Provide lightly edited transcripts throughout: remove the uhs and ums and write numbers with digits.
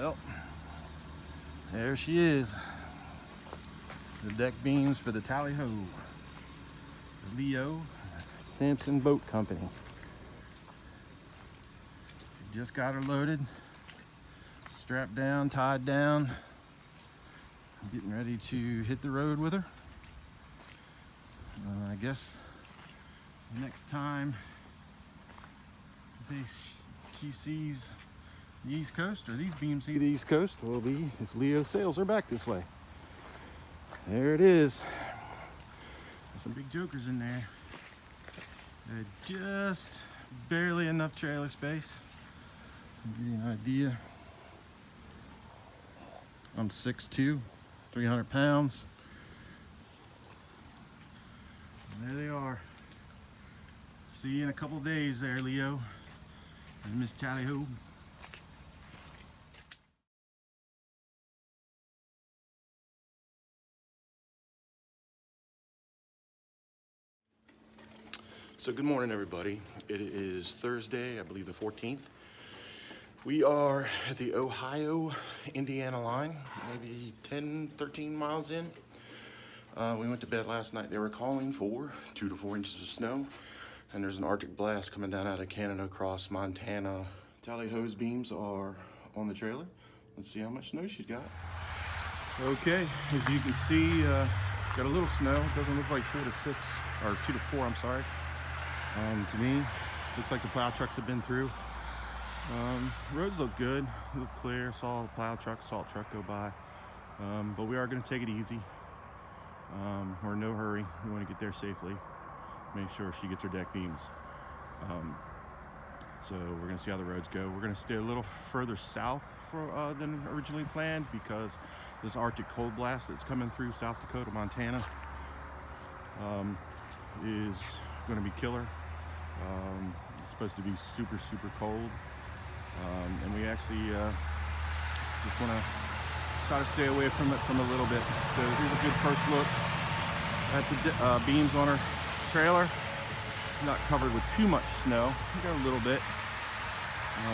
Well, there she is. The deck beams for the Tally-Ho. Leo, Sampson Boat Company. Just got her loaded, strapped down, tied down. I'm getting ready to hit the road with her. I guess next time she sees the East Coast, or these beams see the East Coast, will be if Leo sails her back this way. There it is. There's some big jokers in there. Just barely enough trailer space. I'll give you an idea. I'm 6'2", 300 pounds. And there they are. See you in a couple days there, Leo and Miss Tally-Ho. So good morning, everybody. It is Thursday, I believe the 14th. We are at the Ohio-Indiana line, maybe 10, 13 miles in. We went to bed last night. They were calling for 2 to 4 inches of snow, and there's an Arctic blast coming down out of Canada across Montana. Tally-Ho's beams are on the trailer. Let's see how much snow she's got. Okay, as you can see, got a little snow. It doesn't look like 4 to 6, or 2 to 4, I'm sorry. To me, looks like the plow trucks have been through. Roads look good, look clear. Saw a plow truck, salt truck go by. But we are going to take it easy. We're in no hurry. We want to get there safely. Make sure she gets her deck beams. So we're going to see how the roads go. We're going to stay a little further south than originally planned, because this Arctic cold blast that's coming through South Dakota, Montana, is going to be killer. It's supposed to be super, super cold. And we actually just want to try to stay away from it a little bit. So here's a good first look at the beams on our trailer. Not covered with too much snow. We got a little bit.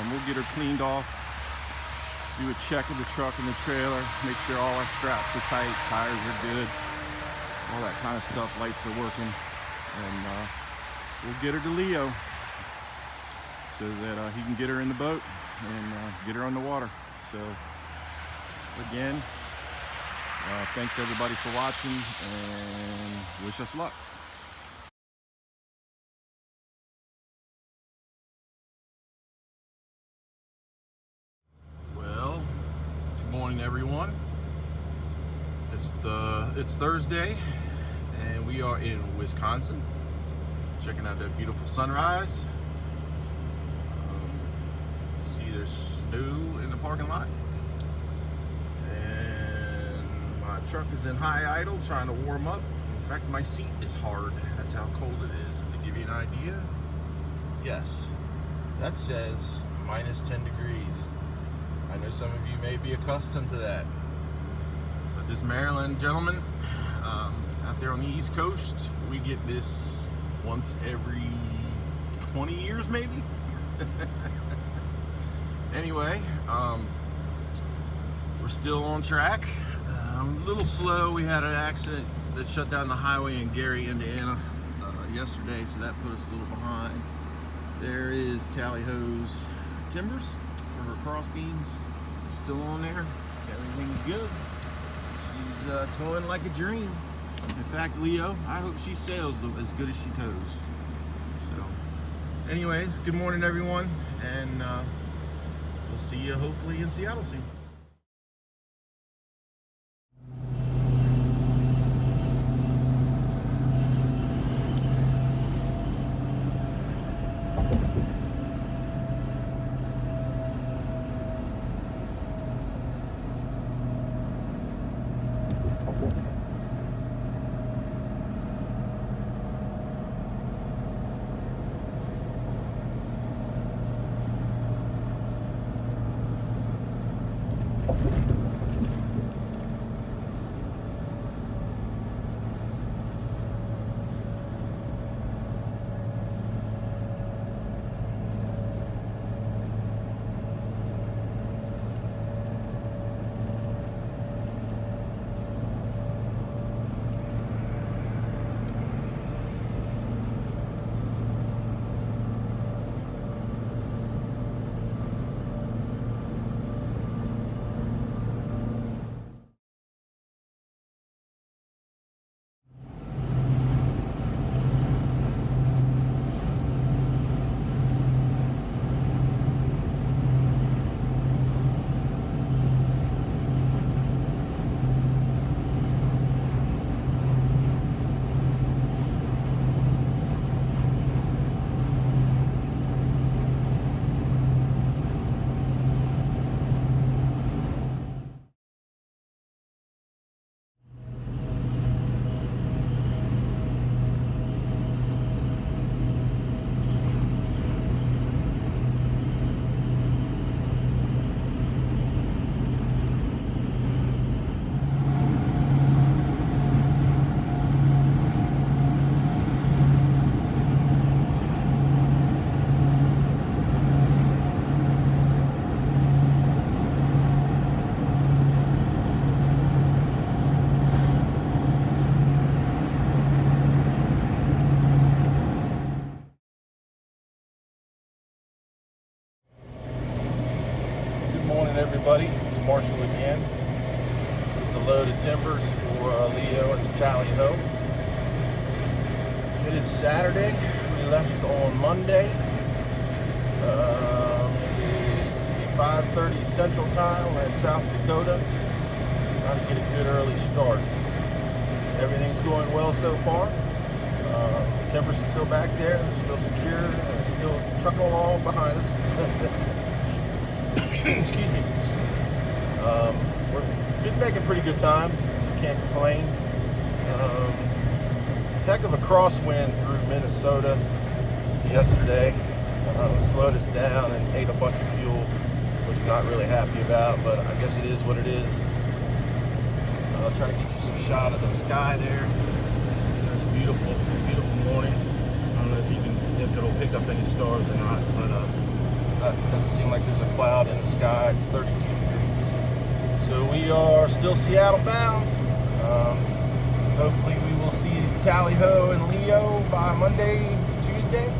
We'll get her cleaned off, do a check of the truck and the trailer, make sure all our straps are tight, tires are good, all that kind of stuff, lights are working, and we'll get her to Leo so that he can get her in the boat and get her on the water. So again, thanks everybody for watching, and wish us luck. Well, good morning, everyone. It's Thursday, and we are in Wisconsin, checking out that beautiful sunrise. See, there's snow in the parking lot, and my truck is in high idle trying to warm up. In fact, my seat is hard. That's how cold it is. And to give you an idea, yes, that says minus 10 degrees. I know some of you may be accustomed to that, but this Maryland gentleman out there on the East Coast, we get this once every 20 years maybe. Anyway, we're still on track. A little slow. We had an accident that shut down the highway in Gary, Indiana yesterday, so that put us a little behind. There is Tally-Ho's timbers for her cross beams. Still on there. Everything's good. She's towing like a dream. In fact, Leo, I hope she sails as good as she tows. So, anyways, good morning, everyone, and we'll see you hopefully in Seattle soon. is Saturday. We left on Monday. It's 5:30 Central Time. We're in South Dakota. Trying to get a good early start. Everything's going well so far. Timber's still back there. They're still secure. They're still trucking along behind us. Excuse me. We've been making pretty good time. Can't complain. Heck of a crosswind through Minnesota yesterday. Slowed us down and ate a bunch of fuel, which we're not really happy about, but I guess it is what it is. I'll try to get you some shot of the sky there. It's beautiful, beautiful morning. I don't know if it'll pick up any stars or not, but it doesn't seem like there's a cloud in the sky. It's 32 degrees. So we are still Seattle bound. Hopefully we will see Tally-Ho and Leo by Monday, Tuesday.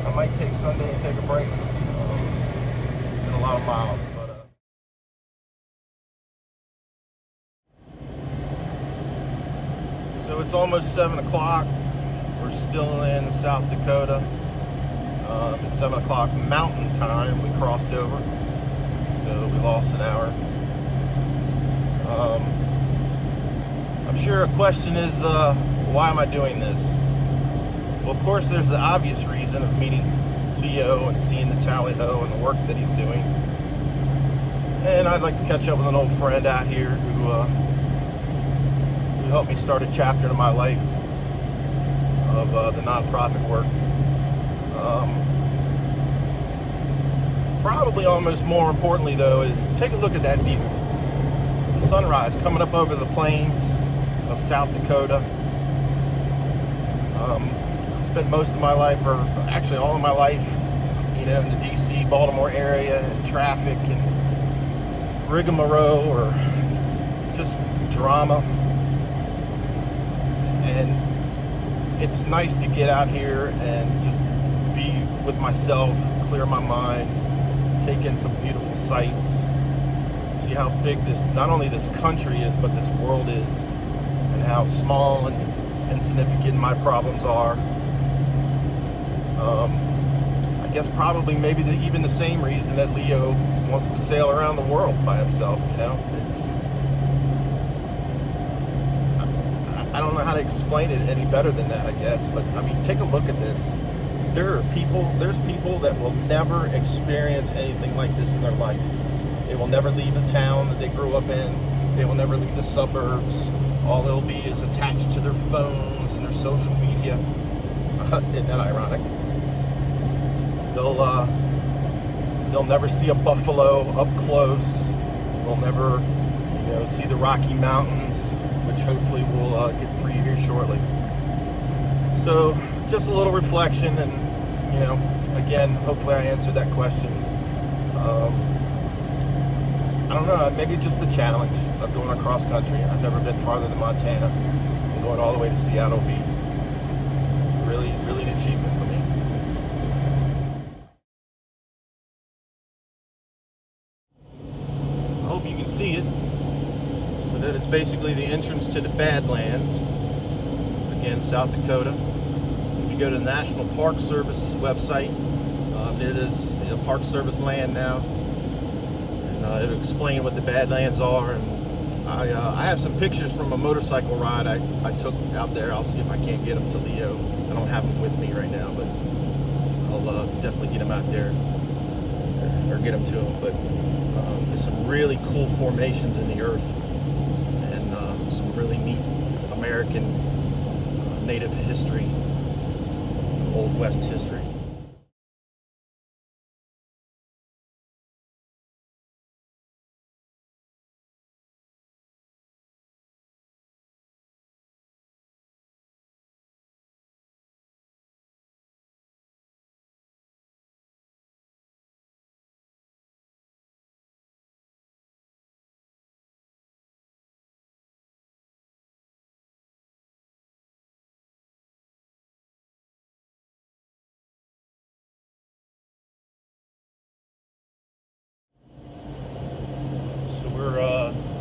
I might take Sunday and take a break. It's been a lot of miles, but so it's almost 7 o'clock. We're still in South Dakota. It's 7 o'clock Mountain Time. We crossed over, so we lost an hour. I'm sure a question is, why am I doing this? Well, of course, there's the obvious reason of meeting Leo and seeing the Tally-Ho and the work that he's doing. And I'd like to catch up with an old friend out here who helped me start a chapter in my life of the nonprofit work. Probably almost more importantly, though, is take a look at that view. The sunrise coming up over the plains of South Dakota. I spent most of my life, or actually all of my life, in the DC, Baltimore area, and traffic and rigmarole, or just drama. And it's nice to get out here and just be with myself, clear my mind, take in some beautiful sights, see how big not only this country is, but this world is, and how small and insignificant my problems are. I guess probably maybe even the same reason that Leo wants to sail around the world by himself. I don't know how to explain it any better than that, I guess. But I mean, take a look at this. There's people that will never experience anything like this in their life. They will never leave the town that they grew up in. They will never leave the suburbs. All they'll be is attached to their phones and their social media. Isn't that ironic? They'll never see a buffalo up close. They'll never, see the Rocky Mountains, which hopefully we'll get for you here shortly. So just a little reflection, and again, hopefully I answered that question. I don't know, maybe just the challenge of going across country. I've never been farther than Montana, and going all the way to Seattle will be really, really an achievement for me. I hope you can see it, but that it's basically the entrance to the Badlands. Again, South Dakota. If you go to the National Park Service's website, it is Park Service land now. It'll explain what the Badlands are, and I have some pictures from a motorcycle ride I took out there. I'll see if I can't get them to Leo. I don't have them with me right now, but I'll definitely get them out there, or get them to him. But there's some really cool formations in the earth, and some really neat American native history, Old West history.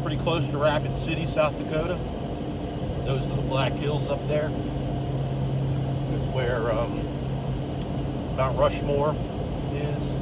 Pretty close to Rapid City, South Dakota. Those are the Black Hills up there. It's where Mount Rushmore is.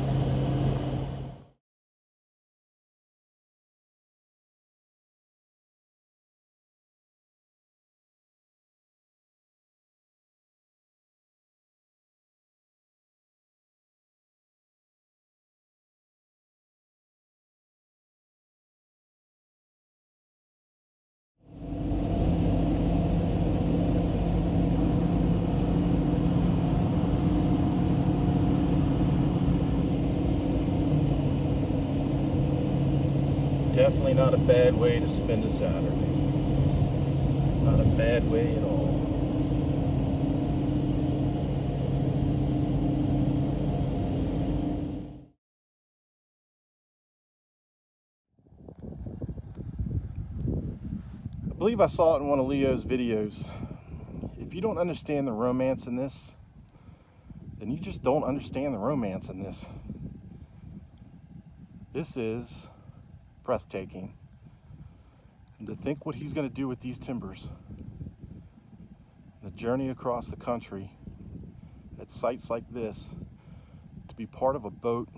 Definitely not a bad way to spend a Saturday. Not a bad way at all. I believe I saw it in one of Leo's videos. If you don't understand the romance in this, then you just don't understand the romance in this. This is breathtaking. And to think what he's going to do with these timbers, the journey across the country at sites like this, to be part of a boat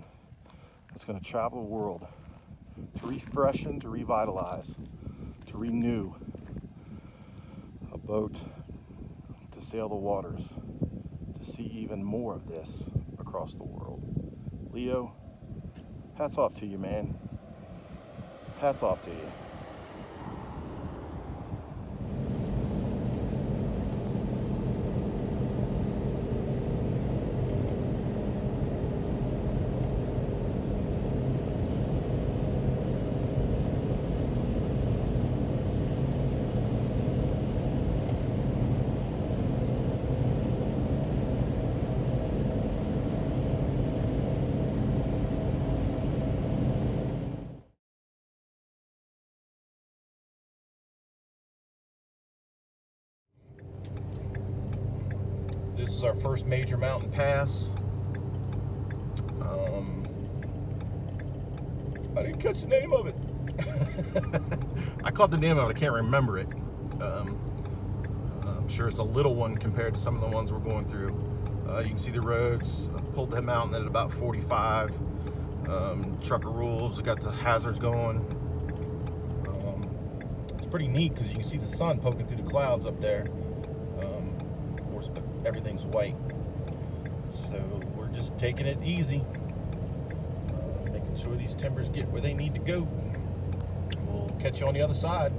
that's going to travel the world, to refreshen, to revitalize, to renew, a boat to sail the waters, to see even more of this across the world. Leo, hats off to you, man. Hats off to you. This is our first major mountain pass. I didn't catch the name of it. I caught the name of it, I can't remember it. I'm sure it's a little one compared to some of the ones we're going through. You can see the roads. I pulled the mountain at about 45. Trucker rules, got the hazards going. It's pretty neat because you can see the sun poking through the clouds up there. Of course, but everything's white. So we're just taking it easy. Making sure these timbers get where they need to go. We'll catch you on the other side.